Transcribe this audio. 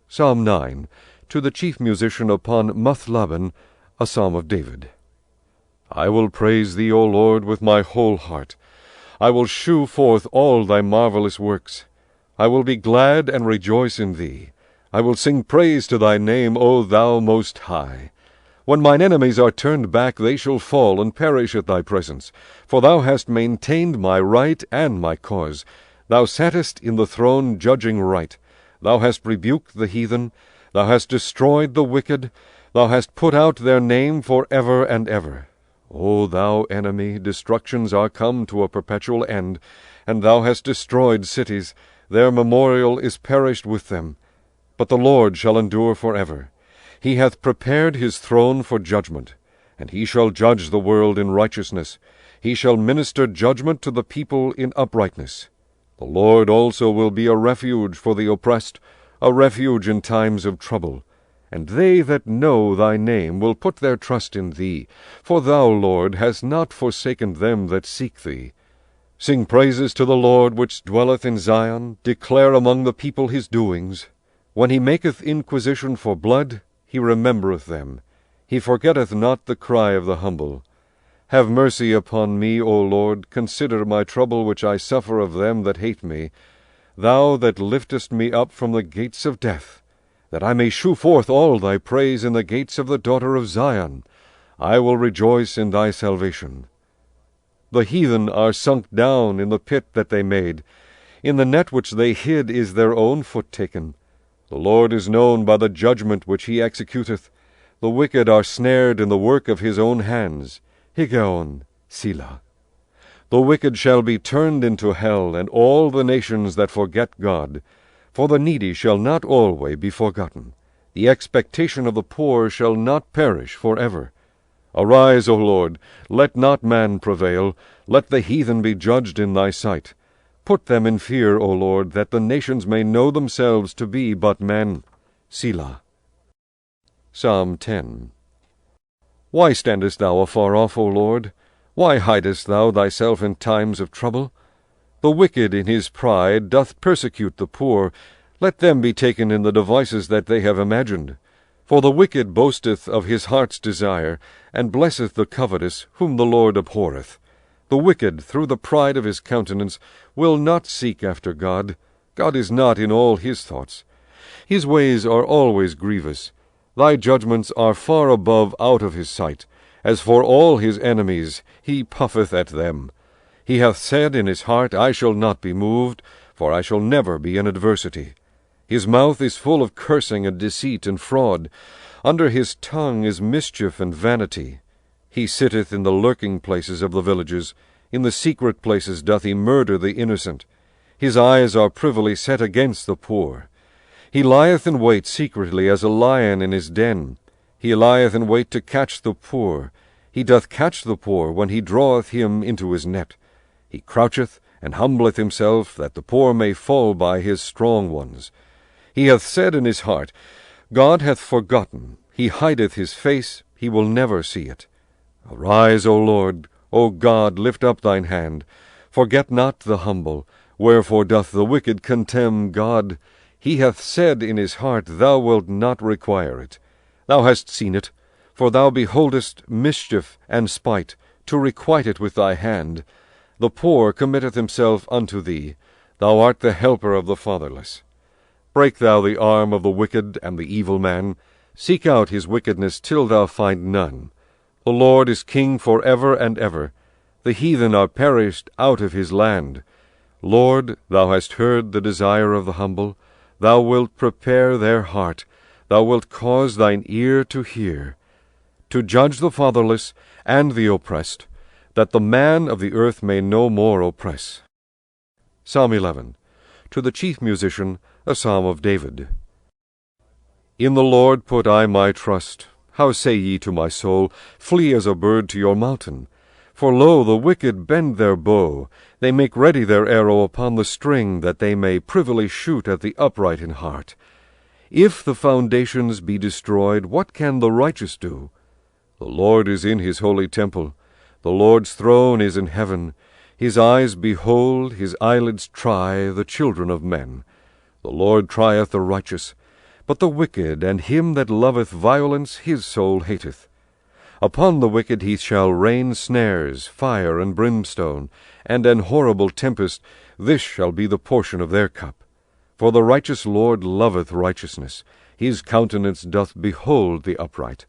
Psalm 9, to the chief musician upon Muthlabben, a psalm of David. I will praise thee, O Lord, with my whole heart. I will shew forth all thy marvellous works. I will be glad and rejoice in thee. I will sing praise to thy name, O thou most high. When mine enemies are turned back, they shall fall and perish at thy presence. For thou hast maintained my right and my cause. Thou sattest in the throne judging right. Thou hast rebuked the heathen. Thou hast destroyed the wicked. Thou hast put out their name for ever and ever. O thou enemy, destructions are come to a perpetual end, and thou hast destroyed cities. Their memorial is perished with them. But the Lord shall endure for ever. He hath prepared his throne for judgment, and he shall judge the world in righteousness. He shall minister judgment to the people in uprightness. The Lord also will be a refuge for the oppressed, a refuge in times of trouble. And they that know thy name will put their trust in thee, for thou, Lord, hast not forsaken them that seek thee. Sing praises to the Lord which dwelleth in Zion, declare among the people his doings. When he maketh inquisition for blood, he remembereth them. He forgetteth not the cry of the humble. Have mercy upon me, O Lord, consider my trouble which I suffer of them that hate me. Thou that liftest me up from the gates of death, that I may shew forth all thy praise in the gates of the daughter of Zion. I will rejoice in thy salvation. The heathen are sunk down in the pit that they made. In the net which they hid is their own foot taken. The Lord is known by the judgment which he executeth. The wicked are snared in the work of his own hands. Higgaion, Selah. The wicked shall be turned into hell, and all the nations that forget God. For the needy shall not alway be forgotten. The expectation of the poor shall not perish for ever. Arise, O Lord, let not man prevail. Let the heathen be judged in thy sight. Put them in fear, O Lord, that the nations may know themselves to be but men. Selah. Psalm 10. Why standest thou afar off, O Lord? Why hidest thou thyself in times of trouble? The wicked in his pride doth persecute the poor. Let them be taken in the devices that they have imagined. For the wicked boasteth of his heart's desire, and blesseth the covetous, whom the Lord abhorreth. The wicked, through the pride of his countenance, will not seek after God. God is not in all his thoughts. His ways are always grievous. Thy judgments are far above out of his sight. As for all his enemies, he puffeth at them. He hath said in his heart, I shall not be moved, for I shall never be in adversity. His mouth is full of cursing and deceit and fraud. Under his tongue is mischief and vanity. He sitteth in the lurking places of the villages. In the secret places doth he murder the innocent. His eyes are privily set against the poor. He lieth in wait secretly as a lion in his den. He lieth in wait to catch the poor. He doth catch the poor when he draweth him into his net. He croucheth and humbleth himself, that the poor may fall by his strong ones. He hath said in his heart, God hath forgotten. He hideth his face, he will never see it. Arise, O Lord, O God, lift up thine hand. Forget not the humble. Wherefore doth the wicked contemn God? He hath said in his heart, Thou wilt not require it. Thou hast seen it, for thou beholdest mischief and spite, to requite it with thy hand. The poor committeth himself unto thee. Thou art the helper of the fatherless. Break thou the arm of the wicked and the evil man. Seek out his wickedness till thou find none. The Lord is king for ever and ever. The heathen are perished out of his land. Lord, thou hast heard the desire of the humble. Thou wilt prepare their heart. Thou wilt cause thine ear to hear, to judge the fatherless and the oppressed, that the man of the earth may no more oppress. Psalm 11. To the chief musician, a psalm of David. In the Lord put I my trust. How say ye to my soul, Flee as a bird to your mountain? For lo, the wicked bend their bow. They make ready their arrow upon the string, that they may privily shoot at the upright in heart. If the foundations be destroyed, what can the righteous do? The Lord is in his holy temple. The Lord's throne is in heaven. His eyes behold, his eyelids try the children of men. The Lord trieth the righteous, But the wicked and him that loveth violence his soul hateth. Upon the wicked he shall rain snares, fire and brimstone, and an horrible tempest. This shall be the portion of their cup. For the righteous Lord loveth righteousness. His countenance doth behold the upright.